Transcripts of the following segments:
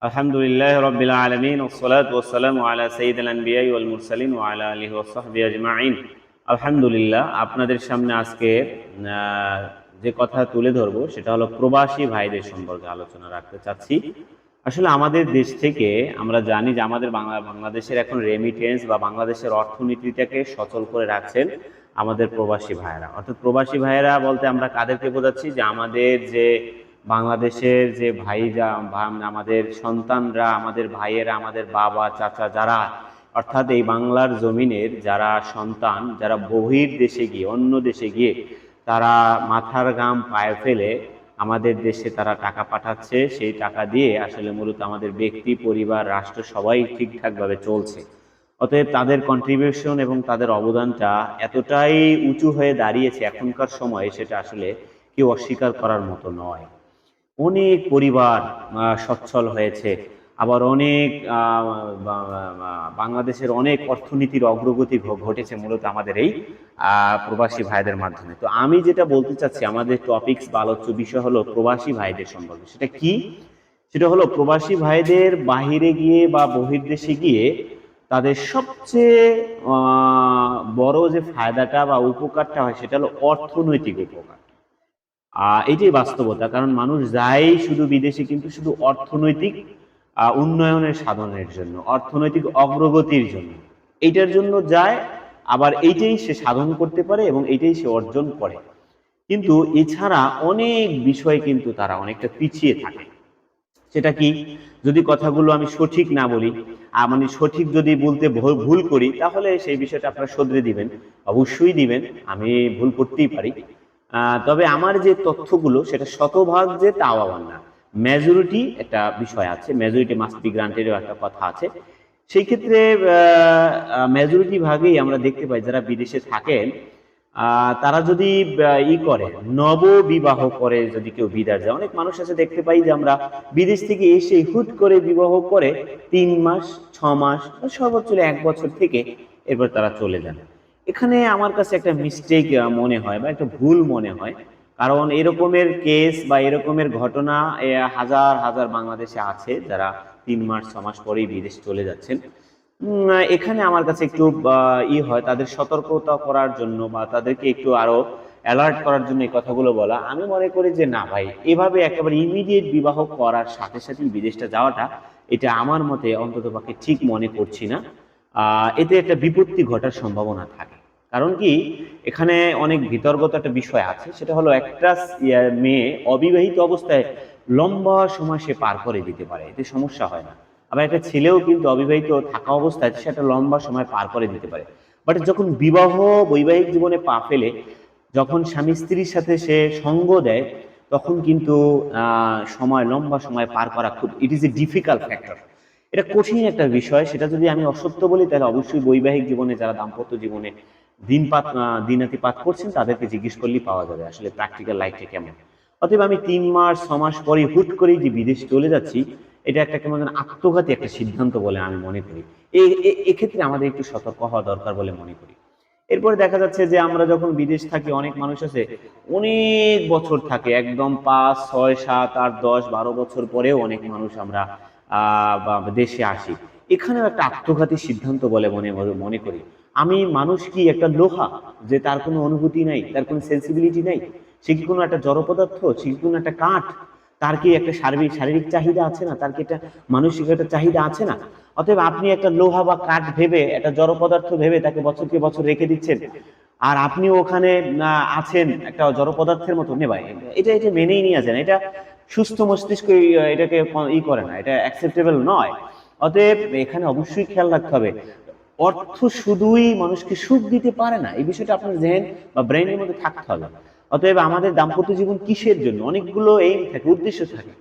আলহামদুলিল্লাহ রাব্বিল আলামিন ওয়াসসালাতু ওয়াসসালামু আলা সাইয়্যিদিল আনবিয়াই ওয়াল মুরসালিন ওয়া আলা আলিহি ওয়া সাহবিহি আজমাইন। আলহামদুলিল্লাহ, আপনাদের সামনে আজকে যে কথা তুলে ধরবো সেটা হলো প্রবাসী ভাইদের সম্পর্কে আলোচনা রাখতে চাচ্ছি। আসলে আমাদের দেশ থেকে আমরা জানি যে আমাদের বাংলাদেশের এখন রেমিটেন্স বা বাংলাদেশের অর্থনীতিটাকে সচল করে রাখছেন আমাদের প্রবাসী ভাইয়েরা। অর্থাৎ প্রবাসী ভাইয়েরা বলতে আমরা কাদেরকে বোঝাচ্ছি? যে আমাদের যে বাংলাদেশের যে ভাইরা আমাদের সন্তানরা, আমাদের ভাইয়েরা, আমাদের বাবা চাচা যারা, অর্থাৎ এই বাংলার জমিনের যারা সন্তান, যারা বহির দেশে গিয়ে, অন্য দেশে গিয়ে তারা মাথার ঘাম পায়ে ফেলে আমাদের দেশে তারা টাকা পাঠাচ্ছে, সেই টাকা দিয়ে আসলে মূলত আমাদের ব্যক্তি, পরিবার, রাষ্ট্র সবাই ঠিকঠাকভাবে চলছে। অতএব তাদের কন্ট্রিবিউশন এবং তাদের অবদানটা এতটাই উঁচু হয়ে দাঁড়িয়েছে এখনকার সময়ে, সেটা আসলে কেউ অস্বীকার করার মতো নয়। অনেক পরিবার সচ্ছল হয়েছে, আবার অনেক বাংলাদেশের অনেক অর্থনীতির অগ্রগতি ঘটেছে মূলত আমাদের এই প্রবাসী ভাইদের মাধ্যমে। তো আমি যেটা বলতে চাচ্ছি, আমাদের টপিকস বা আলোচ্য বিষয় হলো প্রবাসী ভাইদের সম্পর্কে। সেটা কি? সেটা হলো প্রবাসী ভাইদের বাহিরে গিয়ে বা বহির্দেশে গিয়ে তাদের সবচেয়ে বড় যে ফায়দাটা বা উপকারটা হয় সেটা হলো অর্থনৈতিক উপকার। এইটাই বাস্তবতা। কারণ মানুষ যায় শুধু বিদেশে কিন্তু শুধু অর্থনৈতিক উন্নয়নের সাধনের জন্য, অর্থনৈতিক অগ্রগতির জন্য, এইটার জন্য যায়। আবার এইটাই সে সাধন করতে পারে এবং এইটাই সে অর্জন করে। কিন্তু এছাড়া অনেক বিষয় কিন্তু তারা অনেকটা পিছিয়ে থাকে। সেটা কি? যদি কথাগুলো আমি সঠিক না বলি, মানে সঠিক যদি বলতে ভুল করি, তাহলে সেই বিষয়টা আপনারা শুধরে দিবেন, অবশ্যই দিবেন। আমি ভুল করতেই পারি। তবে আমার যে তথ্যগুলো সেটা শতভাগ যে তাও আবার না, মেজরিটি একটা বিষয় আছে, মেজরিটি মাস্ট বি গ্রান্টেডও একটা কথা আছে। সেই ক্ষেত্রে মেজরিটি ভাগেই আমরা দেখতে পাই যারা বিদেশে থাকেন, তারা যদি করে নব বিবাহ করে, যদি কেউ বিদেশ যায়, অনেক মানুষ আছে দেখতে পাই যে আমরা বিদেশ থেকে এসে হুট করে বিবাহ করে 3 মাস, 6 মাস, সর্বোচ্চ 1 বছর থেকে এরপর তারা চলে যান। এখানে আমার কাছে একটা মিস্টেক মনে হয় বা একটা ভুল মনে হয়। কারণ এরকমের কেস বা এরকমের ঘটনা হাজার হাজার বাংলাদেশে আছে যারা 3 মাস 6 মাস পরেই বিদেশ চলে যাচ্ছেন। এখানে আমার কাছে একটু হয় তাদের সতর্কতা করার জন্য বা তাদেরকে একটু আরো অ্যালার্ট করার জন্য এই কথাগুলো বলা। আমি মনে করি যে না ভাই, এভাবে একেবারে ইমিডিয়েট বিবাহ করার সাথে সাথেই বিদেশটা যাওয়াটা, এটা আমার মতে অন্ততপক্ষে ঠিক মনে করছি না। এতে একটা বিপত্তি ঘটার সম্ভাবনা থাকে। কারণ কি, এখানে অনেক বিতর্কত একটা বিষয় আছে। সেটা হলো একটা মেয়ে অবিবাহিত অবস্থায় লম্বা সময় সে পার করে দিতে পারে, এতে সমস্যা হয় না। আবার একটা ছেলেও কিন্তু অবিবাহিত থাকা অবস্থায় সেটা লম্বা সময় পার করে দিতে পারে। বাট যখন বৈবাহিক জীবনে পা ফেলে, যখন স্বামী স্ত্রীর সাথে সে সঙ্গ দেয়, তখন কিন্তু লম্বা সময় পার করা খুব, it is a difficult factor. এটা কঠিন একটা বিষয়। সেটা যদি আমি অসত্য বলি, তাহলে অবশ্যই বৈবাহিক জীবনে যারা দাম্পত্য জীবনে দিনাতিপাত করছেন তাদেরকে জিজ্ঞেস করলেই পাওয়া যাবে আসলে প্র্যাকটিক্যাল লাইফটা কেমন। অতএব আমি 3 মাস 6 মাস পরে হুট করেই যে বিদেশ চলে যাচ্ছি, এটা একটা কেমন যেন আত্মঘাতী একটা সিদ্ধান্ত বলে আমি মনে করি। এক্ষেত্রে আমাদের একটু সতর্ক হওয়া দরকার বলে মনে করি। এরপরে দেখা যাচ্ছে যে আমরা যখন বিদেশ থাকি, অনেক মানুষ আছে অনেক বছর থাকে, একদম 5 6 7 8 10 12 বছর পরেও অনেক মানুষ আমরা দেশে আসি। এখানেও একটা আত্মঘাতী সিদ্ধান্ত বলে মনে করি। আমি মানুষ কি একটা লোহা, যে তার কোনো অনুভূতি নাই, তার কোনো সেন্সিবিলিটি নাই? সে কি কোনো একটা জড় পদার্থ? সে কি কোনো একটা কাঠ? তার কি একটা শারীরিক চাহিদা আছে না? তার কি একটা মানসিক একটা চাহিদা আছে না? অতএব আপনি একটা লোহা বা কাঠ ভেবে, একটা জড় পদার্থ ভেবে তাকে বছরকে বছর রেখে দিচ্ছেন, আর আপনিও ওখানে আছেন একটা জড় পদার্থের মতো। নে ভাই, এটা এটা মেনেই নিয়ে যান। এটা সুস্থ মস্তিষ্ক এটাকে করে না, এটা অ্যাকসেপ্টেবল নয়। অতএব এখানে অবশ্যই খেয়াল রাখতে হবে, অর্থ শুধুই মানুষকে সুখ দিতে পারে না, এই বিষয়টা আপনার জেন বা ব্রেনের মধ্যে থাকতে হবে। অতএব আমাদের দাম্পত্য জীবন কিসের জন্য? অনেকগুলো এইম থাকে, উদ্দেশ্য থাকে।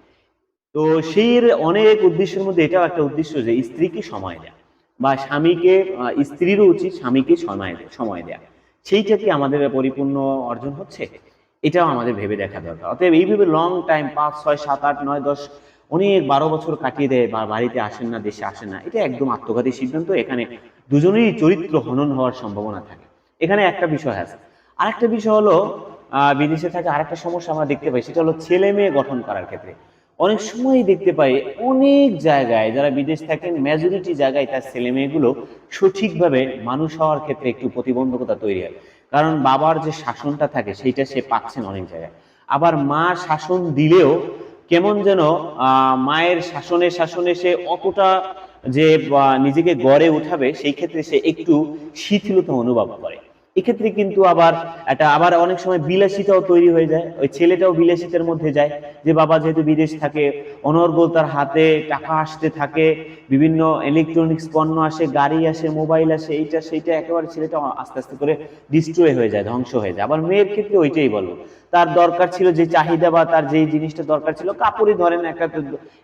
তো সেই অনেক উদ্দেশ্যের মধ্যে এটাও একটা উদ্দেশ্য যে স্ত্রীকে সময় দেয়া, বা স্বামীকে, স্ত্রীরও উচিত স্বামীকে সময় দেয়া। সেইটা কি আমাদের পরিপূর্ণ অর্জন হচ্ছে? এটাও আমাদের ভেবে দেখা দরকার। অতএব এইভাবে লং টাইম 5 6 7 8 9 10 অনেক 12 বছর কাটিয়ে দেয় বা বাড়িতে আসেন না, দেশে আসেন না, এটা একদম আত্মঘাতী সিদ্ধান্ত। এখানে দুজনেরই চরিত্র হনন হওয়ার সম্ভাবনা থাকে। এখানে একটা বিষয় আছে। আরেকটা বিষয় হলো বিদেশে থাকে আরেকটা সমস্যা আমরা দেখতে পাই, সেটা হলো ছেলে মেয়ে গঠন করার ক্ষেত্রে অনেক সময় দেখতে পাই অনেক জায়গায় যারা বিদেশ থাকেন মেজরিটি জায়গায় তার ছেলে মেয়েগুলো সঠিকভাবে মানুষ হওয়ার ক্ষেত্রে একটু প্রতিবন্ধকতা তৈরি হয়, কারণ বাবার যে শাসনটা থাকে সেইটা সে পাচ্ছেন অনেক জায়গায়। আবার মা শাসন দিলেও কেমন যেন মায়ের শাসনে শাসনে সে অতটা যে নিজেকে গড়ে উঠাবে সেই ক্ষেত্রে সে একটু শিথিলতা অনুভব করে। এক্ষেত্রে কিন্তু আবার অনেক সময় বিলাসিতাও তৈরি হয়ে যায়, ওই ছেলেটাও বিলাসিতার মধ্যে যায়, যে বাবা যেহেতু বিদেশ থাকে অনর্গল তার হাতে টাকা আসতে থাকে, বিভিন্ন ইলেকট্রনিক্স পণ্য আসে, গাড়ি আসে, মোবাইল আসে, এইটা সেইটা, একেবারে ছেলেটা আস্তে আস্তে করে ডিস্ট্রয় হয়ে যায়, ধ্বংস হয়ে যায়। আবার মেয়ের ক্ষেত্রে ওইটাই বলবো, তার দরকার ছিল যে চাহিদা বা তার যেই জিনিসটা দরকার ছিল, কাপড়ই ধরেন একটা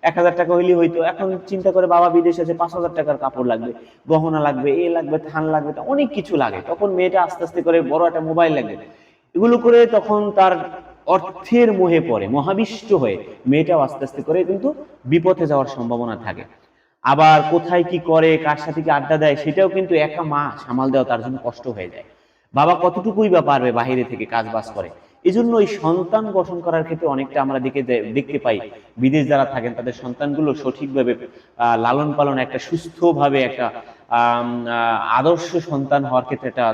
1,000 টাকা হইলে হইতো, এখন চিন্তা করে বাবা বিদেশ আছে 5,000 টাকার কাপড় লাগবে, গহনা লাগবে, এ লাগবে, থান লাগবে, অনেক কিছু লাগে, তখন মেয়েটা আস্তে আস্তে করে বড় একটা মোবাইল লাগবে, এগুলো করে তখন তার অর্থের মোহে পড়ে, মহাবিষ্ট হয়ে মেয়েটাও আস্তে আস্তে করে কিন্তু বিপথে যাওয়ার সম্ভাবনা থাকে। আবার কোথায় কি করে, কার সাথে কি আড্ডা দেয়, সেটাও কিন্তু একা মা সামাল দেওয়া তার জন্য কষ্ট হয়ে যায়। বাবা কতটুকুই বা পারবে বাইরে থেকে কাজ বাজ করে। এই জন্য এই সন্তান গঠন করার ক্ষেত্রে অনেকটা আমরা দেখতে পাই বিদেশ যারা থাকেন তাদের সন্তানগুলো সঠিকভাবে লালন পালন, একটা সুস্থভাবে একটা আদর্শ সন্তান হওয়ার ক্ষেত্রে একটা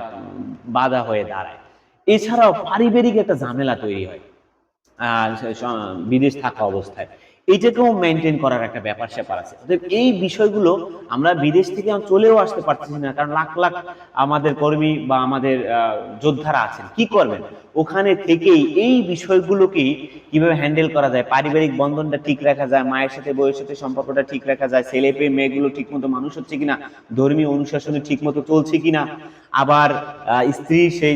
বাধা হয়ে দাঁড়ায়। এছাড়াও পারিবারিক একটা ঝামেলা তৈরি হয় বিদেশ থাকা অবস্থায়, এইটাকেও মেনটেন করার একটা ব্যাপার স্যাপার আছে। অতএব এই বিষয়গুলো আমরা বিদেশ থেকে চলেও আসতে পারতেছি না, কারণ লাখ লাখ আমাদের কর্মী বা আমাদের যোদ্ধারা আছেন, কি করবেন ওখানে থেকেই এই বিষয়গুলোকেই কিভাবে হ্যান্ডেল করা যায়, পারিবারিক বন্ধনটা ঠিক রাখা যায়, মায়ের সাথে বউয়ের সাথে সম্পর্কটা ঠিক রাখা যায়, ছেলে পেয়ে মেয়েগুলো ঠিক মতো মানুষ হচ্ছে কিনা, ধর্মীয় অনুশাসনে ঠিক মতো চলছে কিনা, আবার স্ত্রীর সেই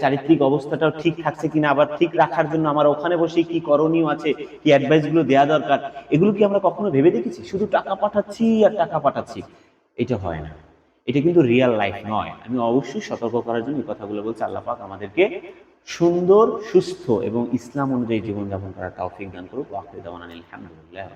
চারিত্রিক অবস্থাটাও ঠিক থাকছে কিনা, আবার ঠিক রাখার জন্য আমার ওখানে বসে কি করণীয় আছে, কি অ্যাডভাইস গুলো দেওয়া দরকার, এগুলো কি আমরা কখনো ভেবে দেখেছি? শুধু টাকা পাঠাচ্ছি আর টাকা পাঠাচ্ছি, এটা হয় না, এটা কিন্তু রিয়েল লাইফ নয়। আমি অবশ্যই সতর্ক করার জন্য এই কথাগুলো বলছি। আল্লাহ পাক আমাদেরকে সুন্দর, সুস্থ এবং ইসলাম অনুযায়ী জীবনযাপন করার তৌফিক দান করুক। ওয়া আখিরু দাওয়ানা আলহামদুলিল্লাহ।